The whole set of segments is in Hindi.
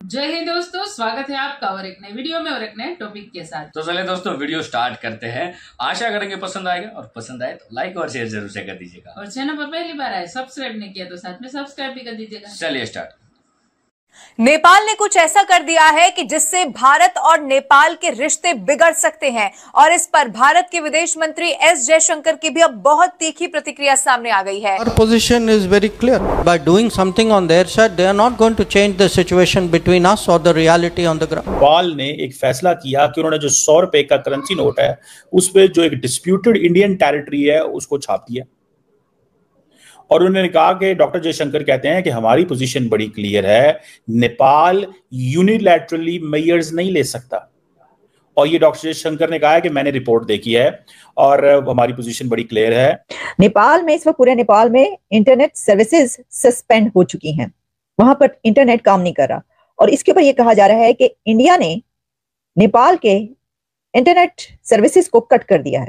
जय हिंद दोस्तों, स्वागत है आपका और एक नए वीडियो में और एक नए टॉपिक के साथ। तो चलिए दोस्तों वीडियो स्टार्ट करते हैं। आशा करेंगे पसंद आएगा और पसंद आए तो लाइक और शेयर जरूर से कर दीजिएगा और चैनल पर पहली बार आए सब्सक्राइब नहीं किया तो साथ में सब्सक्राइब भी कर दीजिएगा। चलिए स्टार्ट। नेपाल ने कुछ ऐसा कर दिया है कि जिससे भारत और नेपाल के रिश्ते बिगड़ सकते हैं और इस पर भारत के विदेश मंत्री एस जयशंकर की भी अब बहुत तीखी प्रतिक्रिया सामने आ गई है। Our position is very clear. By doing something on their side, they are not going to change the situation between us or the reality on the ground. Nepal ने एक फैसला किया कि उन्होंने जो 100 रुपए का करेंसी नोट है उस पे जो एक डिस्प्यूटेड इंडियन टेरिटरी है उसको छाप दिया और उन्होंने कहा कि डॉक्टर जयशंकर कहते हैं कि हमारी पोजीशन बड़ी क्लियर है, नेपाल यूनिलैटरली मेजर्स नहीं ले सकता। और ये डॉक्टर जयशंकर ने कहा है कि मैंने रिपोर्ट देखी है और हमारी पोजीशन बड़ी क्लियर है। नेपाल में इस वक्त पूरे नेपाल में इंटरनेट सर्विसेज सस्पेंड हो चुकी हैं, वहां पर इंटरनेट काम नहीं कर रहा और इसके ऊपर ये कहा जा रहा है कि इंडिया ने नेपाल के इंटरनेट सर्विसेज को कट कर दिया है।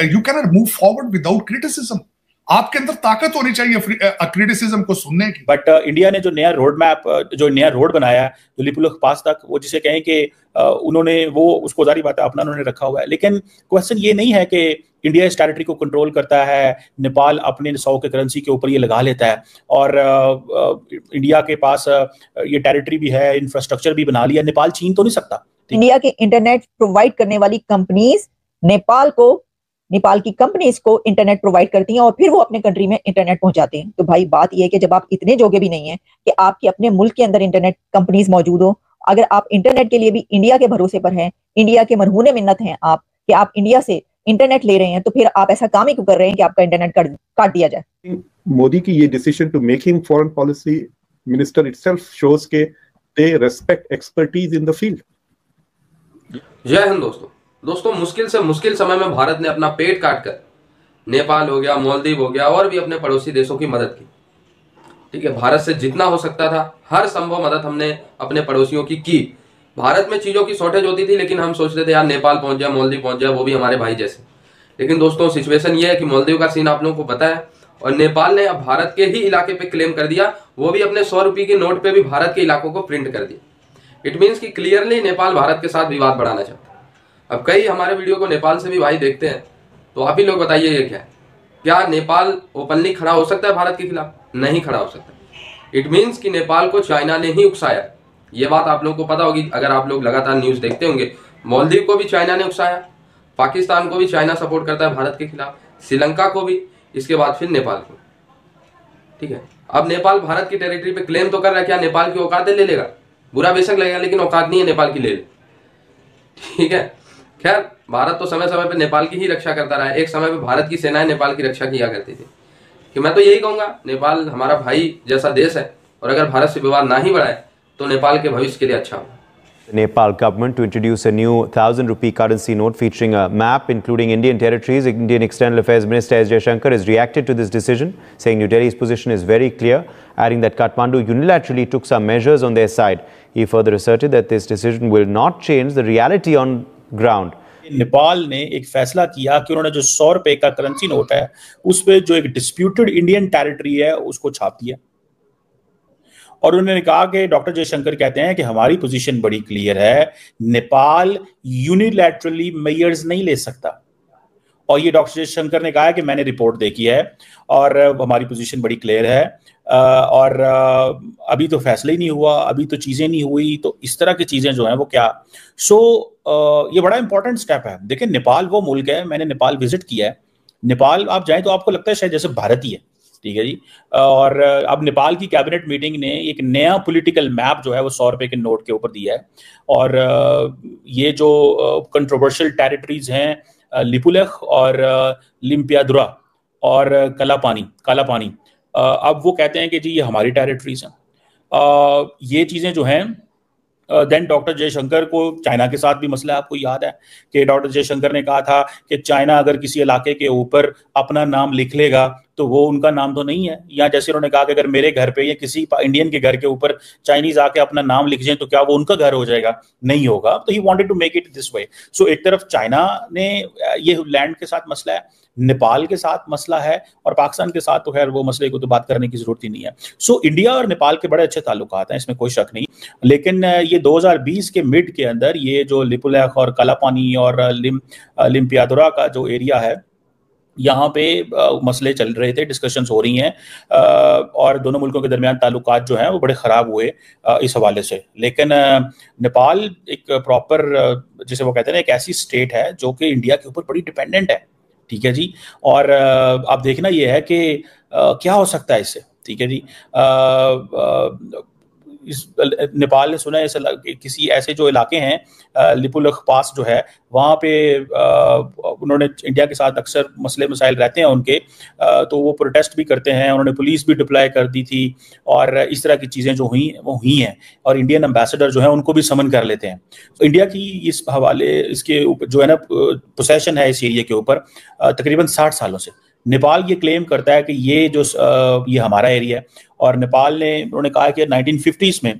You can not move forward without criticism. आपके अंदर ताकत होनी चाहिए क्रिटिसिज्म को सुनने की। बट इंडिया ने जो नया रोड मैप, जो नया रोड बनाया जो लिपुलेख पास तक, वो जिसे कहें कि उन्होंने वो उसको जारी बात है अपना उन्होंने रखा हुआ है। लेकिन क्वेश्चन ये नहीं है कि इंडिया इस टेरिटरी को कंट्रोल करता है, नेपाल अपने 100 के करेंसी के ऊपर ये लगा लेता है और इंडिया के पास ये टेरिटरी भी है, इंफ्रास्ट्रक्चर भी बना लिया, नेपाल छीन तो नहीं सकता। इंडिया के इंटरनेट प्रोवाइड करने वाली कंपनीज नेपाल की कंपनीज को इंटरनेट प्रोवाइड करती हैं और फिर वो अपने कंट्री में इंटरनेट पहुंचाते हैं। तो भाई बात ये है कि जब आप इतने जोगे भी नहीं है कि आपके अपने मुल्क के अंदर इंटरनेट कंपनीज मौजूद हो, अगर आप इंटरनेट के लिए भी इंडिया के भरोसे पर हैं, इंडिया के मरहूने मिन्नत हैं आप कि आप इंडिया से इंटरनेट ले रहे हैं, तो फिर आप ऐसा काम ही क्यों कर रहे हैं कि आपका इंटरनेट काट दिया जाए। मोदी की ये decision to make him foreign policy minister itself shows के they respect expertise in the field. जय हिंद दोस्तों, मुश्किल से मुश्किल समय में भारत ने अपना पेट काटकर नेपाल हो गया, मालदीव हो गया और भी अपने पड़ोसी देशों की मदद की। ठीक है, भारत से जितना हो सकता था हर संभव मदद हमने अपने पड़ोसियों की। भारत में चीजों की शॉर्टेज होती थी लेकिन हम सोचते थे यार नेपाल पहुंच जाए, मालदीव पहुंच जाए, वो भी हमारे भाई जैसे। लेकिन दोस्तों सिचुएशन ये है कि मालदीव का सीन आप लोगों को पता है और नेपाल ने अब भारत के ही इलाके पे क्लेम कर दिया, वो भी अपने 100 रुपये के नोट पे भी भारत के इलाकों को प्रिंट कर दिया। इट मीन्स कि क्लियरली नेपाल भारत के साथ विवाद बढ़ाना चाहता है। अब कई हमारे वीडियो को नेपाल से भी भाई देखते हैं, तो आप ही लोग बताइए ये क्या नेपाल ओपनली खड़ा हो सकता है भारत के खिलाफ? नहीं खड़ा हो सकता। इट मीन्स कि नेपाल को चाइना ने ही उकसाया। ये बात आप लोगों को पता होगी अगर आप लोग लगातार न्यूज देखते होंगे। मालदीव को भी चाइना ने उकसाया, पाकिस्तान को भी चाइना सपोर्ट करता है भारत के खिलाफ, श्रीलंका को भी, इसके बाद फिर नेपाल को। ठीक है, अब नेपाल भारत की टेरिटरी पे क्लेम तो कर रहा है, क्या नेपाल की औकात ले लेगा? बुरा बेशक लगेगा लेकिन औकात नहीं है नेपाल की ले ले। ठीक है, खैर भारत तो समय समय पे नेपाल की ही रक्षा करता रहा है। एक समय पे भारत की सेनाएं नेपाल की रक्षा किया करती थी। कि मैं तो यही कहूंगा, नेपाल हमारा भाई जैसा देश है और अगर भारत से विवाद ना ही बढ़ाए तो नेपाल के भविष्य के लिए अच्छा होगा। The Nepal government to introduce a new 1,000 rupee currency note featuring a map including Indian territories. Indian External Affairs Minister S. Jaishankar has reacted to this decision, saying New Delhi's position is very clear, adding that Kathmandu unilaterally took some measures on their side. He further asserted that this decision will not change the reality on ground. Nepal ने एक फैसला किया कि उन्होंने जो 100 रुपए का करेंसी नोट है उस पे जो एक डिस्प्यूटेड इंडियन टेरिटरी है उसको छाप दिया और उन्होंने कहा कि डॉक्टर जयशंकर कहते हैं कि हमारी पोजीशन बड़ी क्लियर है, नेपाल यूनिलैटरली मेजर्स नहीं ले सकता। और ये डॉक्टर जयशंकर ने कहा है कि मैंने रिपोर्ट देखी है और हमारी पोजीशन बड़ी क्लियर है और अभी तो फैसला ही नहीं हुआ, अभी तो चीजें नहीं हुई, तो इस तरह की चीजें जो हैं वो क्या। ये बड़ा इंपॉर्टेंट स्टेप है। देखिए नेपाल वो मुल्क है, मैंने नेपाल विजिट किया है। नेपाल आप जाएं तो आपको लगता है शायद जैसे भारत ही है। ठीक है जी। और अब नेपाल की कैबिनेट मीटिंग ने एक नया पॉलिटिकल मैप जो है वो 100 रुपए के नोट के ऊपर दिया है और ये जो कंट्रोवर्शियल टेरिटरीज हैं लिपुलेख और लिम्पियादुरा और काला पानी, अब वो कहते हैं कि जी ये हमारी टेरिटरीज हैं। ये चीजें जो हैं देन डॉक्टर जयशंकर को चाइना के साथ भी मसला है। आपको याद है कि डॉक्टर जयशंकर ने कहा था कि चाइना अगर किसी इलाके के ऊपर अपना नाम लिख लेगा तो वो उनका नाम तो नहीं है। या जैसे उन्होंने कहा कि अगर मेरे घर पे या किसी इंडियन के घर के ऊपर चाइनीज आके अपना नाम लिख जाए तो क्या वो उनका घर हो जाएगा? नहीं होगा। तो he wanted to make it this way. So एक तरफ चाइना ने ये लैंड के साथ मसला है, नेपाल के साथ मसला है, और पाकिस्तान के साथ तो खैर वो मसले को तो बात करने की जरूरत ही नहीं है। सो इंडिया और नेपाल के बड़े अच्छे ताल्लुकात हैं, इसमें कोई शक नहीं। लेकिन ये 2020 के मिड के अंदर ये जो लिपुलेख और कालापानी और लिम्पियादुरा का जो एरिया है, यहाँ पे मसले चल रहे थे, डिस्कशंस हो रही हैं, और दोनों मुल्कों के दरमियान ताल्लुकात जो हैं वो बड़े ख़राब हुए इस हवाले से। लेकिन नेपाल एक प्रॉपर, जिसे वो कहते हैं ना, एक ऐसी स्टेट है जो कि इंडिया के ऊपर बड़ी डिपेंडेंट है, ठीक है जी। और अब देखना ये है कि क्या हो सकता है इससे, ठीक है जी। इस नेपाल ने सुना है किसी ऐसे जो इलाके हैं, लिपुलेख पास जो है, वहाँ पे उन्होंने इंडिया के साथ अक्सर मसले मसाइल रहते हैं उनके, तो वो प्रोटेस्ट भी करते हैं, उन्होंने पुलिस भी डिप्लॉय कर दी थी, और इस तरह की चीज़ें जो हुई वो हुई हैं, और इंडियन एम्बेसडर जो है उनको भी समन कर लेते हैं। तो इंडिया की इस हवाले, इसके ऊपर जो है ना पोसेशन है इस एरिया के ऊपर तकरीबन 60 सालों से। नेपाल ये क्लेम करता है कि ये हमारा एरिया है, और नेपाल ने, उन्होंने कहा कि 1950s में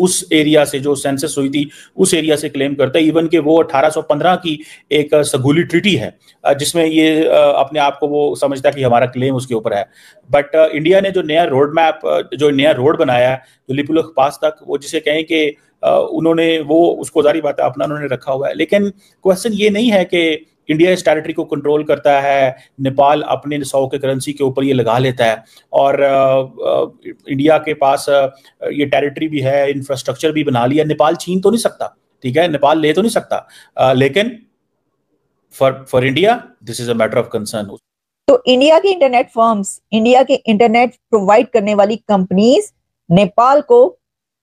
उस एरिया से जो सेंसस हुई थी उस एरिया से क्लेम करता है। इवन कि वो 1815 की एक सगुली ट्रीटी है जिसमें ये अपने आप को वो समझता है कि हमारा क्लेम उसके ऊपर है। बट इंडिया ने जो नया रोड मैप, जो नया रोड बनाया है जो लिपुलेख पास तक, वो जिसे कहें कि उन्होंने वो उसको जारी बात अपना उन्होंने रखा हुआ है। लेकिन क्वेश्चन ये नहीं है कि इंडिया इस टेरिटरी को कंट्रोल करता है, नेपाल अपने 100 के करेंसी के ऊपर ये लगा लेता है, और इंडिया के पास ये टेरिटरी भी है, इंफ्रास्ट्रक्चर भी बना लिया। नेपाल छीन तो नहीं सकता, ठीक है, नेपाल ले तो नहीं सकता, लेकिन for India this is a matter of concern. तो इंडिया के इंटरनेट फर्म्स, इंडिया के इंटरनेट प्रोवाइड करने वाली कंपनीज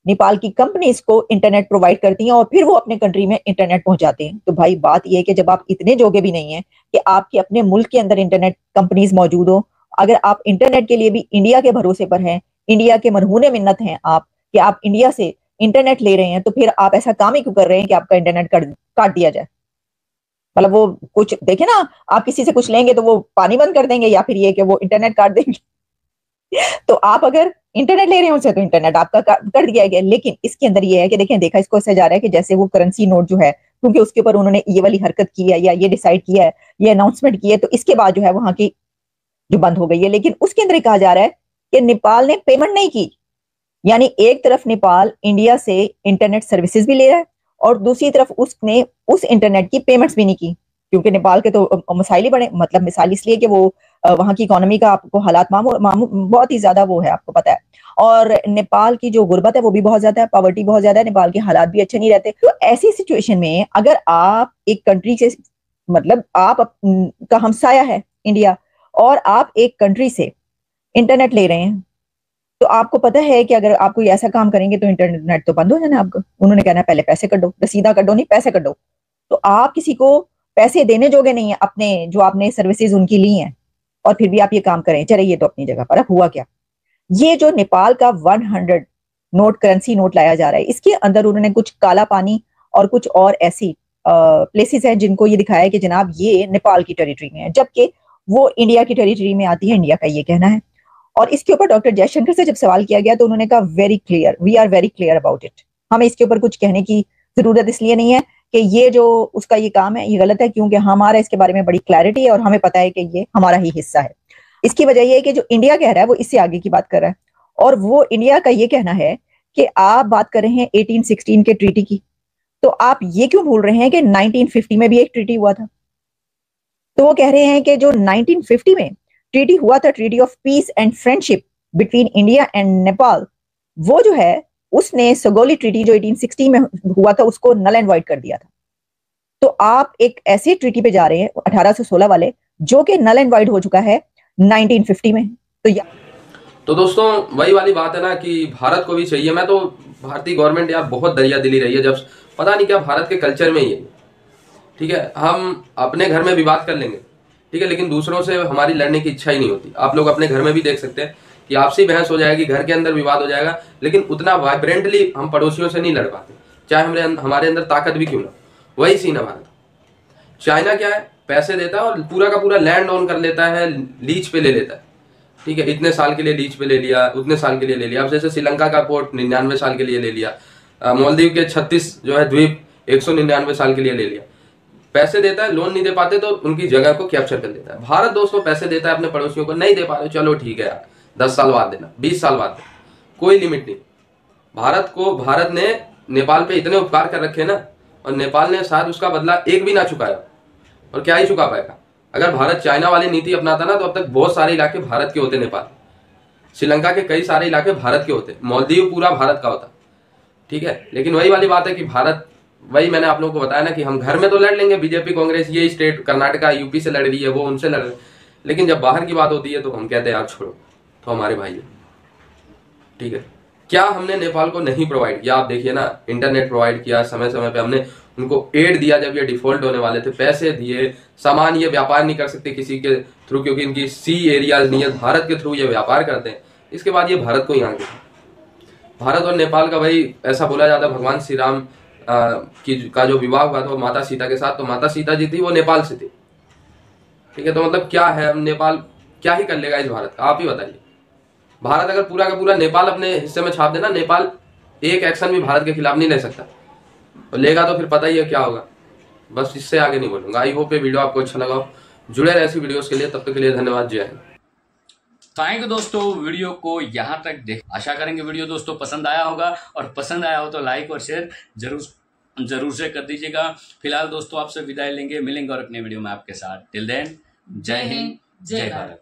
नेपाल की कंपनीज को इंटरनेट प्रोवाइड करती हैं और फिर वो अपने कंट्री में इंटरनेट पहुंचाते हैं। तो भाई बात यह है कि जब आप इतने जोगे भी नहीं है कि आपके अपने मुल्क के अंदर इंटरनेट कंपनीज मौजूद हो, अगर आप इंटरनेट के लिए भी इंडिया के भरोसे पर हैं, इंडिया के मरहूने मिन्नत हैं आप कि आप इंडिया से इंटरनेट ले रहे हैं, तो फिर आप ऐसा काम ही क्यों कर रहे हैं कि आपका इंटरनेट काट दिया जाए? मतलब वो कुछ देखे ना, आप किसी से कुछ लेंगे तो वो पानी बंद कर देंगे, या फिर ये कि वो इंटरनेट काट देंगे। तो आप अगर इंटरनेट ले रहे हैं उनसे तो इंटरनेट आपका कर दिया गया। लेकिन इसके अंदर ये है कि देखें, देखा इसको ऐसा जा रहा है कि जैसे वो करेंसी नोट जो है, क्योंकि उसके ऊपर उन्होंने ये वाली हरकत की है या ये डिसाइड किया है, ये अनाउंसमेंट की है, तो इसके बाद जो है वहां की जो बंद हो गई है। लेकिन उसके अंदर कहा जा रहा है कि नेपाल ने पेमेंट नहीं की, यानी एक तरफ नेपाल इंडिया से इंटरनेट सर्विसेज भी ले रहा है और दूसरी तरफ उसने उस इंटरनेट की पेमेंट्स भी नहीं की, क्योंकि नेपाल के तो मसाइल ही बड़े, मतलब मिसाल इसलिए कि वो वहां की इकोनॉमी का आपको हालात बहुत ही ज्यादा वो है, आपको पता है, और नेपाल की जो गुर्बत है वो भी बहुत ज्यादा है, पॉवर्टी बहुत ज्यादा है, नेपाल के हालात भी अच्छे नहीं रहते। तो ऐसी सिचुएशन में अगर आप एक कंट्री से, मतलब आप का हमसाया है इंडिया, और आप एक कंट्री से इंटरनेट ले रहे हैं, तो आपको पता है कि अगर आप कोई ऐसा काम करेंगे तो इंटरनेट तो बंद हो जाना आपको। उन्होंने कहना है पहले पैसे कटो, रसीदा कटो नहीं, पैसे कटो। तो आप किसी को पैसे देने जोगे नहीं है अपने, जो आपने सर्विसेज उनकी ली हैं, और फिर भी आप ये काम करें। चले, ये तो अपनी जगह पर। अब हुआ क्या, ये जो नेपाल का 100 नोट, करेंसी नोट लाया जा रहा है, इसके अंदर उन्होंने कुछ काला पानी और कुछ और ऐसी प्लेसेस हैं जिनको ये दिखाया है कि जनाब ये नेपाल की टेरिटरी में है, जबकि वो इंडिया की टेरिटरी में आती है, इंडिया का ये कहना है। और इसके ऊपर डॉक्टर जयशंकर से जब सवाल किया गया तो उन्होंने कहा very clear, we are very clear about it. हमें इसके ऊपर कुछ कहने की जरूरत इसलिए नहीं है कि ये जो उसका ये काम है ये गलत है, क्योंकि हमारा इसके बारे में बड़ी क्लैरिटी है और हमें पता है कि ये हमारा ही हिस्सा है। इसकी वजह यह है कि जो इंडिया कह रहा है वो इससे आगे की बात कर रहा है, और वो इंडिया का ये कहना है कि आप बात कर रहे हैं 1816 के ट्रीटी की, तो आप ये क्यों भूल रहे हैं कि 1950 में भी एक ट्रीटी हुआ था। तो वो कह रहे हैं कि जो 1950 में ट्रीटी हुआ था, treaty of peace and friendship between India and Nepal, वो जो है उसने सगोली ट्रीटी जो 1860 में हुआ था उसको नल एंड वाइड कर दिया था। तो आप एक ऐसे ट्रीटी पे जा रहे हैं 1816 वाले, जो कि नल एंड वाइड हो चुका है 1950 में। तो दोस्तों वही वाली बात है ना कि भारत को भी चाहिए, मैं तो भारतीय गवर्नमेंट यार बहुत दरिया दिली रही है, जब पता नहीं क्या भारत के कल्चर में ही है, ठीक है, हम अपने घर में विवाद कर लेंगे, ठीक है, लेकिन दूसरों से हमारी लड़ने की इच्छा ही नहीं होती। आप लोग अपने घर में भी देख सकते हैं कि आपसी बहस हो जाएगी, घर के अंदर विवाद हो जाएगा, लेकिन उतना वाइब्रेंटली हम पड़ोसियों से नहीं लड़ पाते, चाहे हमारे अंदर ताकत भी क्यों ना। वही सीन हमारा। चाइना क्या है, पैसे देता है और पूरा का पूरा लैंड ऑन कर लेता है, लीज पे ले लेता है। ठीक है, इतने साल के लिए लीज पे ले लिया, उतने साल के लिए ले लिया। अब जैसे श्रीलंका का पोर्ट 99 साल के लिए ले लिया, मालदीव के 36 जो है द्वीप 199 साल के लिए ले लिया। पैसे देता है, लोन नहीं दे पाते तो उनकी जगह को कैप्चर कर लेता है। भारत दोस्तों पैसे देता है अपने पड़ोसियों को, नहीं दे पा रहे चलो ठीक है यार 10 साल बाद देना, 20 साल बाद देना, कोई लिमिट नहीं। भारत ने नेपाल पे इतने उपकार कर रखे ना, और नेपाल ने शायद उसका बदला एक भी ना चुकाया, और क्या ही चुका पाएगा। अगर भारत चाइना वाली नीति अपनाता ना तो अब तक बहुत सारे इलाके भारत के होते, नेपाल श्रीलंका के कई सारे इलाके भारत के होते, मालदीव पूरा भारत का होता। ठीक है, लेकिन वही वाली बात है कि भारत, वही मैंने आप लोगों को बताया ना कि हम घर में तो लड़ लेंगे, बीजेपी कांग्रेस ये स्टेट कर्नाटका यूपी से लड़ रही है, वो उनसे लड़ रहे, लेकिन जब बाहर की बात होती है तो हम कहते हैं यार छोड़ो, तो हमारे भाई है। ठीक है, क्या हमने नेपाल को नहीं प्रोवाइड किया? आप देखिए ना, इंटरनेट प्रोवाइड किया समय समय पे, हमने उनको एड दिया जब ये डिफॉल्ट होने वाले थे, पैसे दिए, सामान, ये व्यापार नहीं कर सकते किसी के थ्रू क्योंकि इनकी सी एरियाज नहीं है, भारत के थ्रू ये व्यापार करते हैं। इसके बाद ये भारत को ही आगे, भारत और नेपाल का भाई ऐसा बोला जाता है भगवान श्री राम का जो विवाह हुआ था वो माता सीता के साथ, तो माता सीता जी थी वो नेपाल से थी। ठीक है, तो मतलब क्या है, नेपाल क्या ही कर लेगा इस भारत का, आप ही बताइए। भारत अगर पूरा का पूरा नेपाल अपने हिस्से में छाप देना, नेपाल एक एक्शन भी भारत के खिलाफ नहीं ले सकता, और लेगा तो फिर पता ही है क्या होगा। बस इससे आगे नहीं बोलूंगा। आई होप ये वीडियो आपको अच्छा लगा, जुड़े रहे ऐसी वीडियोस के लिए। तब तक के लिए धन्यवाद, जय हिंद। थैंक यू दोस्तों, वीडियो को यहाँ तक देख, आशा करेंगे वीडियो दोस्तों पसंद आया होगा, और पसंद आया हो तो लाइक और शेयर जरूर से कर दीजिएगा। फिलहाल दोस्तों आपसे विदाई लेंगे, मिलेंगे और अपने वीडियो में आपके साथ। टिल देन, जय हिंद, जय भारत।